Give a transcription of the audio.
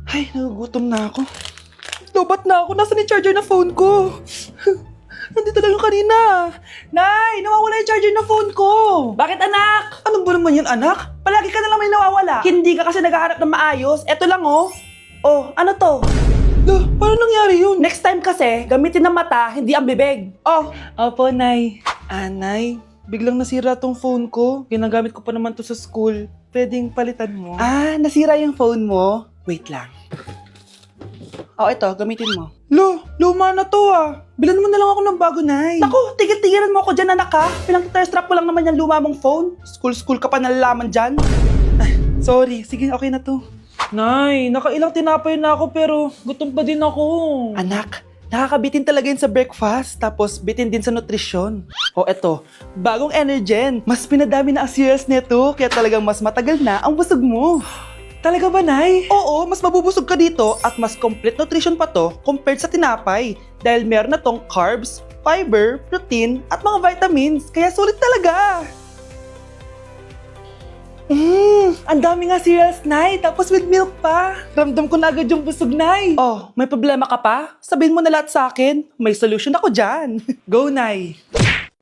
Ay, nagugutom na ako. Lobat na ako. Nasaan yung charger na phone ko? Nandito lang yung kanina. Nay, nawawala yung charger na phone ko. Bakit anak? Ano ba naman yun, anak? Palagi ka na lang may nawawala. Hindi ka kasi naghahanap ng maayos. Eto lang oh. Oh, ano to? Paano nangyari yun? Next time kasi, gamitin ng mata, hindi ang bibig. Oh, Opo, Nay. Nay, biglang nasira tong phone ko. Ginagamit ko pa naman to sa school. Pwedeng palitan mo? nasira yung phone mo? Wait lang. Oh, ito, gamitin mo. Luma na to Bilan mo na lang ako ng bago, Nay. Naku, tigil-tigilan mo ako dyan, anak ha. Pinang-strap ko lang naman yung luma mong phone. School ka pa nalalaman dyan. Sorry. Sige, okay na to. Nay, nakailang tinapay na ako pero gutom pa din ako. Anak, nakakabitin talaga yun sa breakfast, tapos bitin din sa nutrisyon. O eto, bagong Energen. Mas pinadami na ang cereals nito, kaya talagang mas matagal na ang busog mo. Talaga ba, Nay? Oo, mas mabubusog ka dito at mas complete nutrition pa to compared sa tinapay. Dahil meron na tong carbs, fiber, protein, at mga vitamins. Kaya sulit talaga. Ang dami nga cereals, Nay. Tapos with milk pa. Ramdam ko na agad yung busog, Nay. Oh, may problema ka pa? Sabihin mo na lahat sa akin. May solution ako dyan. Go, Nay.